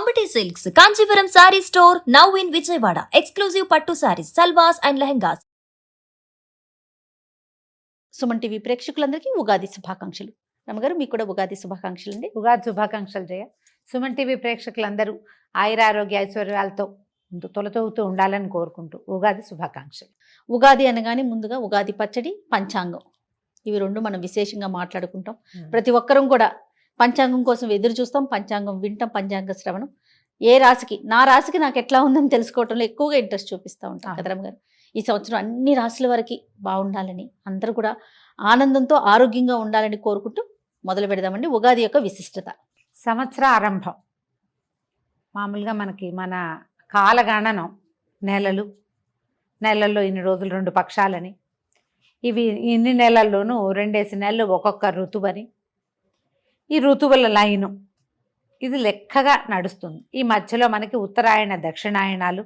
Ambati Silks, Kanchipuram Saree Store, now in Vijayawada. Exclusive Pattu Sarees, Salwas and Lehengas. Suman TV ప్రేక్షకులందరికీ ఉగాది శుభాకాంక్షలు. రమగారు మీకు కూడా ఉగాది శుభాకాంక్షలు అండి. ఉగాది శుభాకాంక్షలు జయ. సుమన్ టీవీ ప్రేక్షకులందరూ ఆయురారోగ్య ఐశ్వర్యాలతో తొలతూగుతూ ఉండాలని కోరుకుంటూ ఉగాది శుభాకాంక్షలు. ఉగాది అనగానే ముందుగా ఉగాది పచ్చడి, పంచాంగం, ఇవి రెండు మనం విశేషంగా మాట్లాడుకుంటాం. ప్రతి ఒక్కరం కూడా పంచాంగం కోసం ఎదురు చూస్తాం, పంచాంగం వింటాం, పంచాంగ శ్రవణం. ఏ రాశికి, నా రాశికి నాకు ఎట్లా ఉందని తెలుసుకోవడంలో ఎక్కువగా ఇంట్రెస్ట్ చూపిస్తూ ఉంటాం కదా రమగారు. ఈ సంవత్సరం అన్ని రాశుల వరకు బాగుండాలని, అందరూ కూడా ఆనందంతో ఆరోగ్యంగా ఉండాలని కోరుకుంటూ మొదలు పెడదామండి. ఉగాది యొక్క విశిష్టత. సంవత్సర ఆరంభం మామూలుగా మనకి మన కాలగణనం నెలల్లో ఇన్ని రోజులు 2 పక్షాలని, ఇవి ఇన్ని నెలల్లోనూ 2 నెలలు ఒక్కొక్క ఋతువని, ఈ ఋతువుల లైను ఇది లెక్కగా నడుస్తుంది. ఈ మధ్యలో మనకి ఉత్తరాయణ దక్షిణాయనాలు,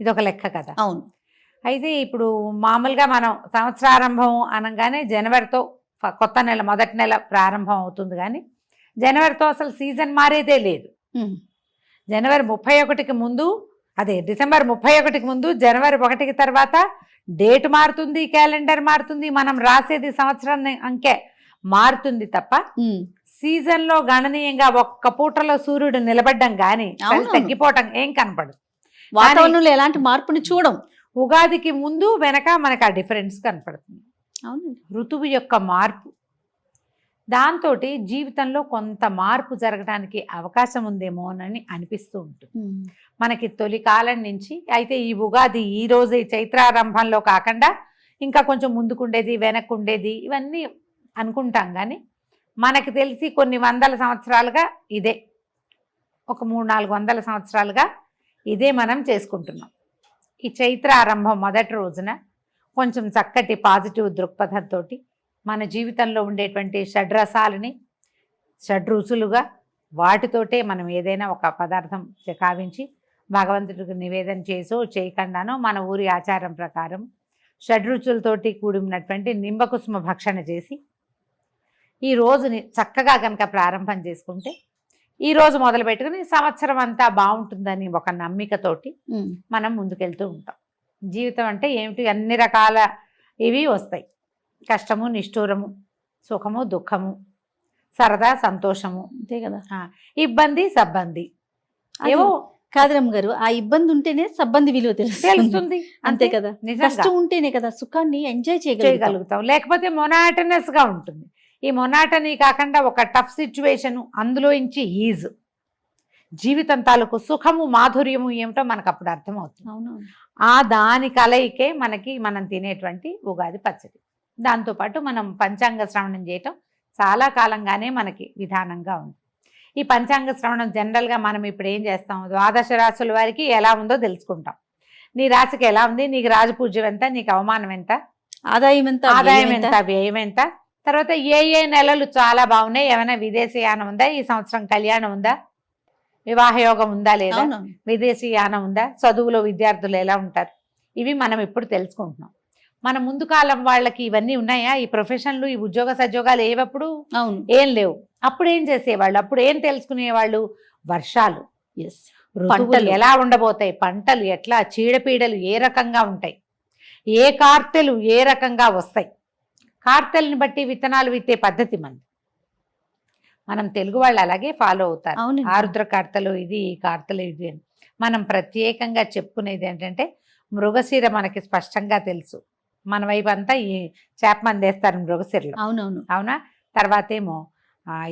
ఇది ఒక లెక్క కదా. అవును. అయితే ఇప్పుడు మామూలుగా మనం సంవత్సరారంభం అనగానే జనవరితో కొత్త నెల, మొదటి నెల ప్రారంభం అవుతుంది. కానీ జనవరితో అసలు సీజన్ మారేదే లేదు. జనవరి 31కి ముందు, అదే డిసెంబర్ 31కి ముందు, జనవరి 1 తర్వాత డేట్ మారుతుంది, క్యాలెండర్ మారుతుంది, మనం రాసేది సంవత్సరాన్ని అంకె మారుతుంది తప్ప సీజన్లో గణనీయంగా ఒక్క పూటలో సూర్యుడు నిలబడ్డం కానీ తగ్గిపోవటం ఏం కనపడదు. వాతావరణంలో ఎలాంటి మార్పుని చూడం. ఉగాదికి ముందు వెనక మనకు ఆ డిఫరెన్స్ కనపడుతుంది. అవునండి. ఋతువు యొక్క మార్పు, దాంతో జీవితంలో కొంత మార్పు జరగడానికి అవకాశం ఉందేమోనని అనిపిస్తూ ఉంటుంది మనకి తొలి కాలం నుంచి. అయితే ఈ ఉగాది ఈ రోజు ఈ చైత్రారంభంలో కాకుండా ఇంకా కొంచెం ముందుకుండేది, వెనక్కుండేది, ఇవన్నీ అనుకుంటాం. కానీ మనకి తెలిసి కొన్ని వందల సంవత్సరాలుగా ఇదే, ఒక 300-400 సంవత్సరాలుగా ఇదే మనం చేసుకుంటున్నాం. ఈ చైత్ర ఆరంభం మొదటి రోజున కొంచెం చక్కటి పాజిటివ్ దృక్పథంతో మన జీవితంలో ఉండేటువంటి షడ్రసాలని షడ్రుచులుగా వాటితోటే మనం ఏదైనా ఒక పదార్థం కావించి భగవంతుడికి నివేదన చేసో చేయకుండానో మన ఊరి ఆచారం ప్రకారం షడ్రుచులతోటి కూడినటువంటి నింబకుసుమ భక్షణ చేసి ఈ రోజుని చక్కగా కనుక ప్రారంభం చేసుకుంటే ఈ రోజు మొదలు పెట్టుకుని సంవత్సరం అంతా బాగుంటుందని ఒక నమ్మికతోటి మనం ముందుకెళ్తూ ఉంటాం. జీవితం అంటే ఏమిటి, అన్ని రకాల ఇవి వస్తాయి. కష్టము, నిష్ఠూరము, సుఖము, దుఃఖము, సరదా, సంతోషము, అంతే కదా. ఇబ్బంది, సబ్బంది, ఏవో కాదరమ్మ గారు. ఆ ఇబ్బంది ఉంటేనే సబ్బంది విలువ తెలుస్తుంది. అంతే కదా. కష్టం ఉంటేనే కదా సుఖాన్ని ఎంజాయ్ చేయగలుగుతాం. లేకపోతే మొనాటనస్గా ఉంటుంది. ఈ మొనాటనీ కాకుండా ఒక టఫ్ సిచ్యువేషన్, అందులో నుంచి ఈజ్, జీవితం తాలూకు సుఖము, మాధుర్యము ఏమిటో మనకు అప్పుడు అర్థమవుతుంది. అవును. ఆ దాని కలయికే మనకి మనం తినేటువంటి ఉగాది పచ్చడి. దాంతోపాటు మనం పంచాంగ శ్రవణం చేయటం చాలా కాలంగానే మనకి విధానంగా ఉంది. ఈ పంచాంగ శ్రవణం జనరల్గా మనం ఇప్పుడు ఏం చేస్తాం, 12 రాశుల వారికి ఎలా ఉందో తెలుసుకుంటాం. నీ రాశికి ఎలా ఉంది, నీకు రాజపూజ్యం ఎంత, నీకు అవమానం ఎంత, ఆదాయం ఎంత, వ్యయం ఎంత, తర్వాత ఏ నెలలు చాలా బాగున్నాయి, ఏమైనా విదేశీయానం ఉందా, ఈ సంవత్సరం కళ్యాణం ఉందా, వివాహయోగం ఉందా లేదా, విదేశీయానం ఉందా, చదువులో విద్యార్థులు ఎలా ఉంటారు, ఇవి మనం ఇప్పుడు తెలుసుకుంటున్నాం. మన ముందు కాలం వాళ్ళకి ఇవన్నీ ఉన్నాయా, ఈ ప్రొఫెషన్లు, ఈ ఉద్యోగ సద్యోగాలు ఏవప్పుడు ఏం లేవు. అప్పుడు ఏం చేసేవాళ్ళు, అప్పుడు ఏం తెలుసుకునేవాళ్ళు, వర్షాలు, ఋతువులు ఎలా ఉండబోతాయి, పంటలు ఎట్లా, చీడపీడలు ఏ రకంగా ఉంటాయి, ఏ కార్తెలు ఏ రకంగా వస్తాయి, కార్తెల్ని బట్టి విత్తనాలు విత్తే పద్ధతి మనం తెలుగు వాళ్ళు అలాగే ఫాలో అవుతారు. ఆరుద్ర కార్తెలు ఇది, ఈ కార్తెలు ఇది అని. మనం ప్రత్యేకంగా చెప్పుకునేది ఏంటంటే మృగశిర మనకి స్పష్టంగా తెలుసు. మన వైపు అంతా ఈ చేప మందేస్తారు మృగశిరలో. అవునవును. అవునా. తర్వాత ఏమో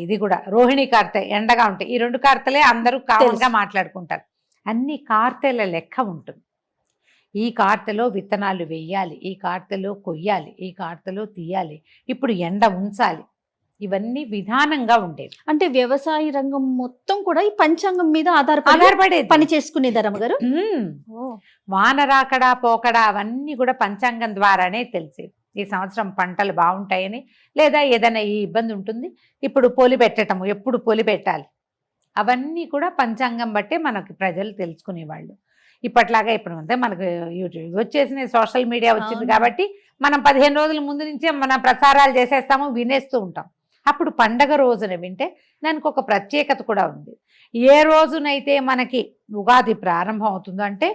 ఇది కూడా రోహిణి కార్తె, ఎండగా ఉంటాయి. ఈ 2 కార్తెలే అందరూ కామన్గా మాట్లాడుకుంటారు. అన్ని కార్తెల లెక్క ఉంటుంది. ఈ కార్తెలో విత్తనాలు వేయాలి, ఈ కార్తెలో కొయ్యాలి, ఈ కార్తెలో తీయాలి, ఇప్పుడు ఎండ ఉంచాలి, ఇవన్నీ విధానంగా ఉండేవి. అంటే వ్యవసాయ రంగం మొత్తం కూడా ఈ పంచాంగం మీద ఆధారపడే పని చేసుకునేది రమ్మగారు. వాన రాకడా పోకడా అవన్నీ కూడా పంచాంగం ద్వారానే తెలిసేది. ఈ సంవత్సరం పంటలు బాగుంటాయని, లేదా ఏదైనా ఈ ఇబ్బంది ఉంటుంది, ఇప్పుడు పొలి పెట్టటము, ఎప్పుడు పొలి పెట్టాలి, అవన్నీ కూడా పంచాంగం బట్టే మనకి ప్రజలు తెలుసుకునేవాళ్ళు. ఇప్పట్లాగా ఇప్పుడు అంతే మనకు యూట్యూబ్ వచ్చేసిన, సోషల్ మీడియా వచ్చింది కాబట్టి మనం 15 రోజుల ముందు నుంచే మన ప్రసారాలు చేసేస్తాము, వినేస్తూ ఉంటాం. అప్పుడు పండగ రోజున వింటే దానికి ఒక ప్రత్యేకత కూడా ఉంది. ఏ రోజునైతే మనకి ఉగాది ప్రారంభం అవుతుందో అంటే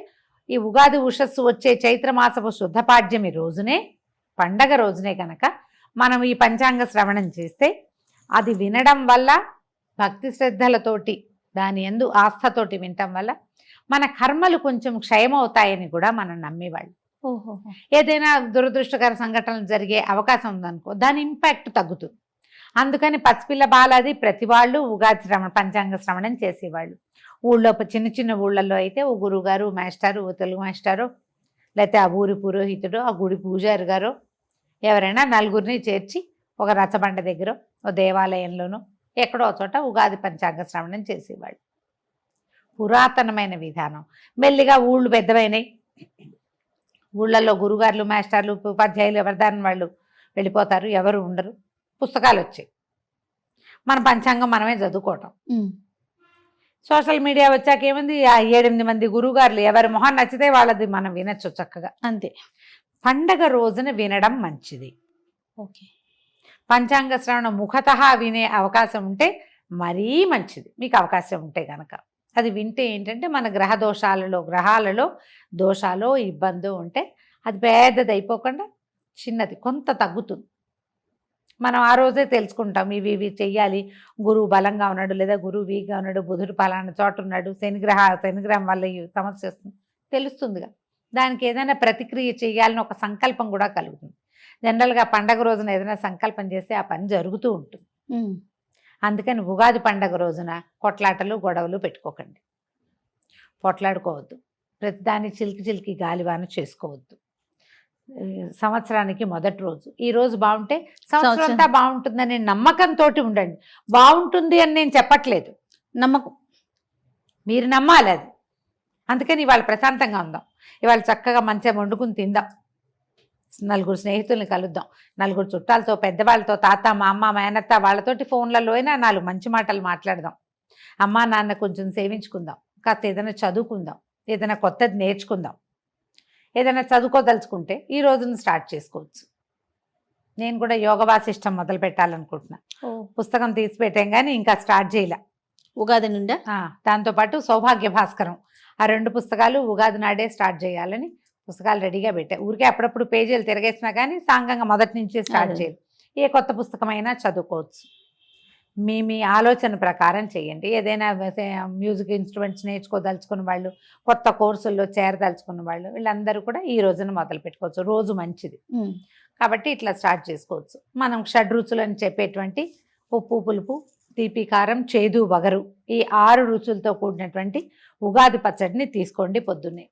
ఈ ఉగాది ఉషస్సు వచ్చే చైత్రమాసపు శుద్ధపాడ్యమి రోజునే, పండగ రోజునే కనుక మనం ఈ పంచాంగ శ్రవణం చేస్తే అది వినడం వల్ల భక్తి శ్రద్ధలతోటి దాని యందు ఆస్థతోటి వినటం వల్ల మన కర్మలు కొంచెం క్షయమవుతాయని కూడా మనం నమ్మేవాళ్ళు. ఓహో. ఏదైనా దురదృష్టకర సంఘటనలు జరిగే అవకాశం ఉందనుకో, దాని ఇంపాక్ట్ తగ్గుతుంది. అందుకని పసిపిల్ల బాలాది ప్రతి వాళ్ళు ఉగాది పంచాంగ శ్రవణం చేసేవాళ్ళు. ఊళ్ళో చిన్న చిన్న ఊళ్ళల్లో అయితే ఓ గురువుగారు మాస్టారు, ఓ తెలుగు మాస్టారు, లేకపోతే ఆ ఊరి పురోహితుడు, ఆ గుడి పూజారి గారు ఎవరైనా నలుగురిని చేర్చి ఒక రచ్చబండ దగ్గర, ఓ దేవాలయంలోనూ ఎక్కడో చోట ఉగాది పంచాంగ శ్రవణం చేసేవాళ్ళు. పురాతనమైన విధానం. మెల్లిగా ఊళ్ళు పెద్దవైనాయి, ఊళ్ళల్లో గురుగారులు మాస్టర్లు ఉపాధ్యాయులు ఎవరిదాని వాళ్ళు వెళ్ళిపోతారు, ఎవరు ఉండరు, పుస్తకాలు వచ్చాయి, మన పంచాంగం మనమే చదువుకోవటం. సోషల్ మీడియా వచ్చాక ఏముంది, 7-8 మంది గురువుగారులు ఎవరి మొహం నచ్చితే వాళ్ళది మనం వినొచ్చు చక్కగా. అంతే. పండగ రోజున వినడం మంచిది. ఓకే. పంచాంగ శ్రవణం ముఖతః వినే అవకాశం ఉంటే మరీ మంచిది, మీకు అవకాశం ఉంటే కనుక. అది వింటే ఏంటంటే మన గ్రహాలలో దోషాలు ఇబ్బంది ఉంటే అది పెద్దది అయిపోకుండా చిన్నది కొంత తగ్గుతుంది. మనం ఆ రోజే తెలుసుకుంటాం ఇవి చెయ్యాలి, గురువు బలంగా ఉన్నాడు లేదా గురువు వీక్గా ఉన్నాడు, బుధుడు పలానా చోట ఉన్నాడు, శనిగ్రహం వల్ల ఈ సమస్య వస్తుంది తెలుస్తుందిగా. దానికి ఏదైనా ప్రతిక్రియ చేయాలని ఒక సంకల్పం కూడా కలుగుతుంది. జనరల్గా పండగ రోజున ఏదైనా సంకల్పం చేస్తే ఆ పని జరుగుతూ ఉంటుంది. అందుకని ఉగాది పండగ రోజున కొట్లాటలు గొడవలు పెట్టుకోకండి, పొట్లాడుకోవద్దు, ప్రతిదాన్ని చిలికి గాలివాన చేసుకోవద్దు. సంవత్సరానికి మొదటి రోజు ఈ రోజు బాగుంటే సంవత్సరం అంతా బాగుంటుందనే నమ్మకంతో ఉండండి. బాగుంటుంది అని నేను చెప్పట్లేదు, నమ్మకం మీరు నమ్మాలి అది. అందుకని ఇవాళ ప్రశాంతంగా ఉందాం, ఇవాళ చక్కగా మంచిగా వండుకుని తిందాం, నలుగురు స్నేహితుల్ని కలుద్దాం, నలుగురు చుట్టాలతో పెద్దవాళ్ళతో తాత మా అమ్మ మేనత్త వాళ్ళతోటి ఫోన్లలో అయినా 4 మంచి మాటలు మాట్లాడదాం, అమ్మా నాన్న కొంచెం సేవించుకుందాం, కాస్త ఏదైనా చదువుకుందాం, ఏదైనా కొత్తది నేర్చుకుందాం. ఏదైనా చదువుకోదలుచుకుంటే ఈ రోజున స్టార్ట్ చేసుకోవచ్చు. నేను కూడా యోగ వాసిష్టం మొదలు పెట్టాలనుకుంటున్నా. పుస్తకం తీసి పెట్టాం కానీ ఇంకా స్టార్ట్ చేయలే. ఉగాది నుండి దాంతోపాటు సౌభాగ్య భాస్కరం, ఆ 2 పుస్తకాలు ఉగాది నాడే స్టార్ట్ చేయాలని పుస్తకాలు రెడీగా పెట్టా. ఊరికే అప్పుడప్పుడు పేజీలు తిరగేసినా కానీ సాంగంగా మొదటి నుంచి స్టార్ట్ చేయాలి. ఏ కొత్త పుస్తకమైనా చదువుకోవచ్చు. మీ ఆలోచన ప్రకారం చేయండి. ఏదైనా మ్యూజిక్ ఇన్స్ట్రుమెంట్స్ నేర్చుకోదలుచుకున్న వాళ్ళు, కొత్త కోర్సుల్లో చేరదలుచుకున్న వాళ్ళు, వీళ్ళందరూ కూడా ఈ రోజున మొదలు పెట్టుకోవచ్చు. రోజు మంచిది కాబట్టి ఇట్లా స్టార్ట్ చేసుకోవచ్చు. మనం షడ్రుచులు అని చెప్పేటువంటి ఉప్పు, పులుపు, తీపి, కారం, చేదు, వగరు ఈ 6 రుచులతో కూడినటువంటి ఉగాది పచ్చడిని తీసుకోండి పొద్దున్నే.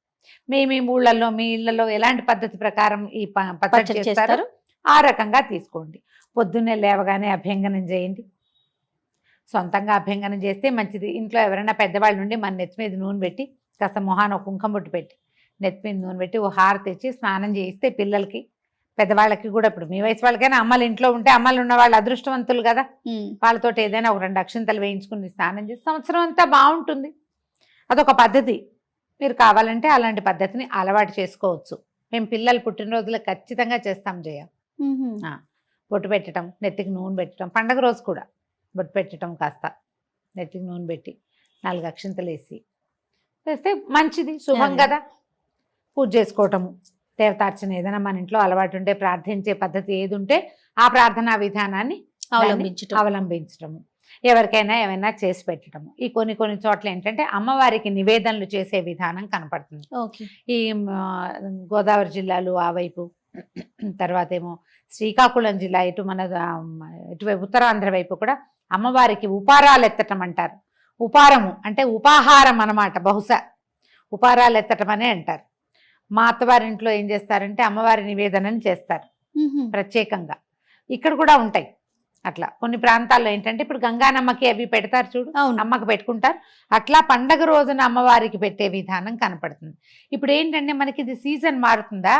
మీ ఊళ్ళల్లో మీ ఇళ్లలో ఎలాంటి పద్ధతి ప్రకారం ఈ పచ్చడి చేస్తారో ఆ రకంగా తీసుకోండి. పొద్దున్నే లేవగానే అభ్యంగనం చేయండి. సొంతంగా అభ్యంగనం చేస్తే మంచిది. ఇంట్లో ఎవరైనా పెద్దవాళ్ళ నుండి మన నెత్తి మీద నూనె పెట్టి కాస్త మొహాన ఒక కుంకుమ బొట్టు పెట్టి నెత్తి మీద నూనె పెట్టి ఓ హారతి తెచ్చి స్నానం చేయిస్తే పిల్లలకి పెద్దవాళ్ళకి కూడా, ఇప్పుడు మీ వయసు వాళ్ళకైనా అమ్మలు ఇంట్లో ఉంటే అమ్మలు ఉన్న వాళ్ళు అదృష్టవంతులు కదా, వాళ్ళతో ఏదైనా ఒక 2 అక్షింతలు వేయించుకుని స్నానం చేసి సంవత్సరం అంతా బాగుంటుంది. అదొక పద్ధతి. మీరు కావాలంటే అలాంటి పద్ధతిని అలవాటు చేసుకోవచ్చు. మేము పిల్లలు పుట్టినరోజులు ఖచ్చితంగా చేస్తాం జయ. బొట్టు పెట్టడం, నెత్తికి నూనె పెట్టడం, పండగ రోజు కూడా బొట్టు పెట్టడం, కాస్త నెత్తికి నూనె పెట్టి 4 అక్షింతలు వేసి వేస్తే మంచిది, శుభం కదా. పూజ చేసుకోవటము, దేవతార్చన ఏదైనా మన ఇంట్లో అలవాటు ఉంటే ప్రార్థించే పద్ధతి ఏది ఉంటే ఆ ప్రార్థనా విధానాన్ని అవలంబించటము, ఎవరికైనా ఏమైనా చేసి పెట్టడము. ఈ కొన్ని చోట్ల ఏంటంటే అమ్మవారికి నివేదనలు చేసే విధానం కనపడుతుంది. ఈ గోదావరి జిల్లాలు ఆ వైపు, తర్వాత ఏమో శ్రీకాకుళం జిల్లా ఇటు మన ఇటువైపు ఉత్తరాంధ్ర వైపు కూడా అమ్మవారికి ఉపారాలు ఎత్తటం అంటారు. ఉపారము అంటే ఉపాహారం అన్నమాట, బహుశా ఉపారాలు ఎత్తటం అనే అంటారు. మా అత్తవారింట్లో ఏం చేస్తారంటే అమ్మవారి నివేదనని చేస్తారు ప్రత్యేకంగా. ఇక్కడ కూడా ఉంటాయి అట్లా కొన్ని ప్రాంతాల్లో. ఏంటంటే ఇప్పుడు గంగానమ్మకి అవి పెడతారు చూడు, అమ్మకి పెట్టుకుంటారు. అట్లా పండగ రోజున అమ్మవారికి పెట్టే విధానం కనపడుతుంది. ఇప్పుడు ఏంటంటే మనకి ఇది సీజన్ మారుతుందా,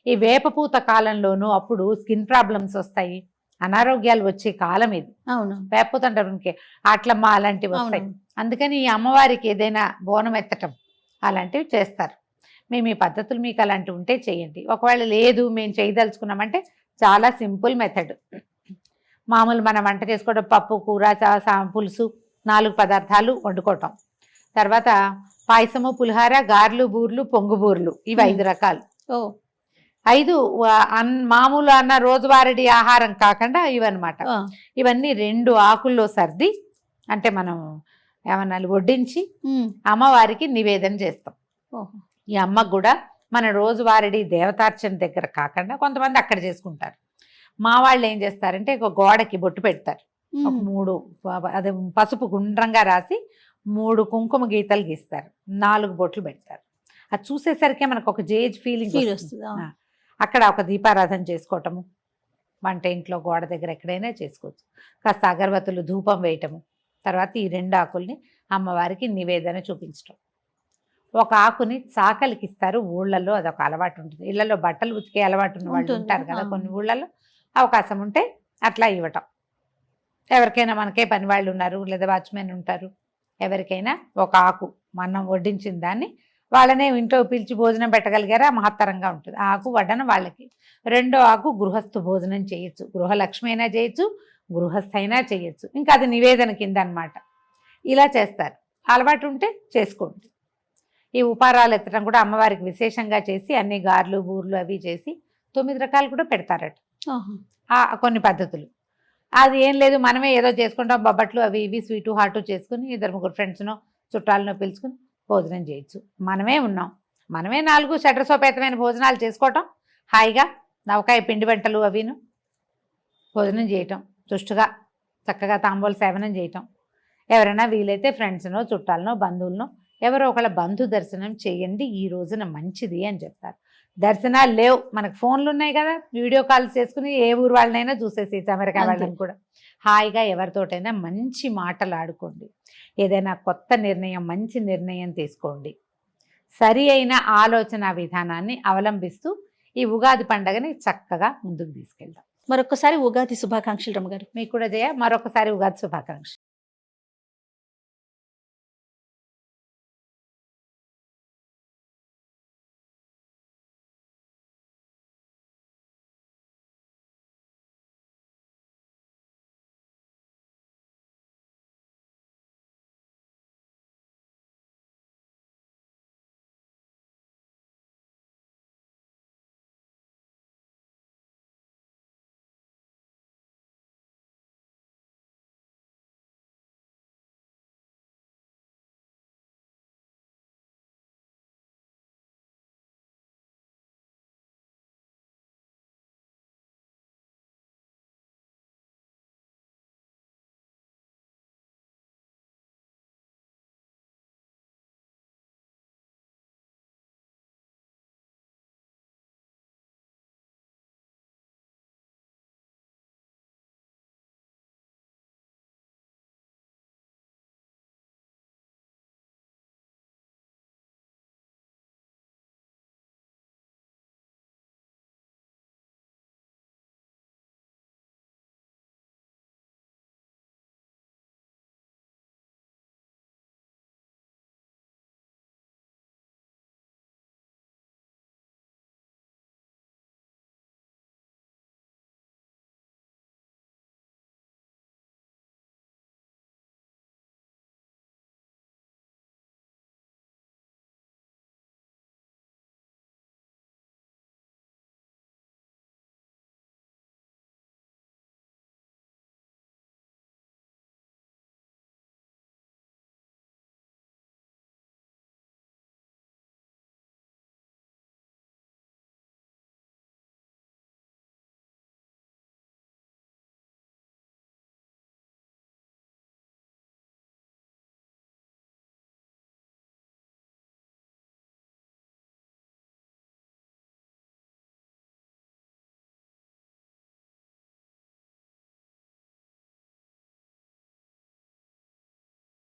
ఈ వేపపూత కాలంలోనూ అప్పుడు స్కిన్ ప్రాబ్లమ్స్ వస్తాయి, అనారోగ్యాలు వచ్చే కాలం ఇది. అవును, వేపపూత అంటారు ఇంకే అట్లమ్మ అలాంటివి వస్తాయి. అందుకని ఈ అమ్మవారికి ఏదైనా బోనం ఎత్తటం అలాంటివి చేస్తారు. మేము ఈ పద్ధతులు మీకు అలాంటివి ఉంటే చేయండి. ఒకవేళ లేదు మేము చేయదలుచుకున్నామంటే చాలా సింపుల్ మెథడ్. మామూలు మనం వంట చేసుకోవడం పప్పు కూర పులుసు 4 పదార్థాలు వండుకోవటం. తర్వాత పాయసము, పులిహార, గారెలు, బూర్లు, పొంగు బూర్లు, ఇవి 5 రకాలు. 5 మామూలు అన్న రోజువారీ ఆహారం కాకుండా ఇవన్నమాట. ఇవన్నీ 2 ఆకుల్లో సర్ది అంటే మనం ఏమన్నా వడ్డించి అమ్మవారికి నివేదన చేస్తాం. ఈ అమ్మకు కూడా మన రోజువారీ దేవతార్చన దగ్గర కాకుండా కొంతమంది అక్కడ చేసుకుంటారు. మా వాళ్ళు ఏం చేస్తారంటే ఒక గోడకి బొట్టు పెడతారు. ఒక 3 అదే పసుపు గుండ్రంగా రాసి 3 కుంకుమ గీతలు గీస్తారు, 4 బొట్లు పెడతారు. అది చూసేసరికి మనకు ఒక జేజ్ ఫీలింగ్ వస్తుంది. అక్కడ ఒక దీపారాధన చేసుకోవటము, వంట ఇంట్లో గోడ దగ్గర ఎక్కడైనా చేసుకోవచ్చు. కాస్త అగరబత్తులు ధూపం వేయటము, తర్వాత ఈ 2 ఆకుల్ని అమ్మవారికి నివేదన చూపించటం. ఒక ఆకుని చాకలికి ఇస్తారు ఊళ్ళల్లో, అదొక అలవాటు ఉంటుంది. ఇళ్లలో బట్టలు ఉతికే అలవాటు ఉన్న వాళ్ళు ఉంటారు కదా కొన్ని ఊళ్ళల్లో, అవకాశం ఉంటే అట్లా ఇవ్వటం. ఎవరికైనా మనకే పని వాళ్ళు ఉన్నారు లేదా వాచ్మెన్ ఉంటారు, ఎవరికైనా ఒక ఆకు మనం వడ్డించిన దాన్ని వాళ్ళనే ఇంట్లో పిలిచి భోజనం పెట్టగలిగారా మహత్తరంగా ఉంటుంది. ఆ ఆకు వడ్డన వాళ్ళకి. 2వ ఆకు గృహస్థు భోజనం చేయొచ్చు, గృహలక్ష్మి అయినా చేయొచ్చు, గృహస్థ అయినా చేయొచ్చు. ఇంకా అది నివేదన కింద అనమాట. ఇలా చేస్తారు. అలవాటు ఉంటే చేసుకోండి. ఈ ఉపారాలు ఎత్తడం కూడా అమ్మవారికి విశేషంగా చేసి అన్ని గారెలు బూర్లు అవి చేసి 9 రకాలు కూడా పెడతారట. కొన్ని పద్ధతులు. అది ఏం లేదు, మనమే ఏదో చేసుకుంటాం, బొబ్బట్లు అవి ఇవి స్వీటు హాటు చేసుకుని 2-3 ఫ్రెండ్స్నో చుట్టాలనో పిలుచుకుని భోజనం చేయొచ్చు. మనమే ఉన్నాం, మనమే 4 షడ్రసోపేతమైన భోజనాలు చేసుకోవటం, హాయిగా నవకాయ పిండి వంటలు అవిను భోజనం చేయటం, తుష్టుగా చక్కగా తాంబూల సేవనం చేయటం. ఎవరైనా వీలైతే ఫ్రెండ్స్నో చుట్టాలనో బంధువులనో ఎవరో ఒకళ్ళ బంధు దర్శనం చేయండి, ఈ రోజున మంచిది అని చెప్తారు. దర్శనాలు లేవు, మనకు ఫోన్లు ఉన్నాయి కదా, వీడియో కాల్స్ చేసుకుని ఏ ఊరు వాళ్ళనైనా చూసేసేసి అమెరికా వాళ్ళని కూడా హాయిగా ఎవరితోటైనా మంచి మాటలు ఆడుకోండి. ఏదైనా కొత్త నిర్ణయం, మంచి నిర్ణయం తీసుకోండి. సరి అయిన ఆలోచన విధానాన్ని అవలంబిస్తూ ఈ ఉగాది పండుగని చక్కగా ముందుకు తీసుకెళ్దాం. మరొకసారి ఉగాది శుభాకాంక్షలు రమ్మగారు. మీకు కూడా జయ, మరొకసారి ఉగాది శుభాకాంక్షలు.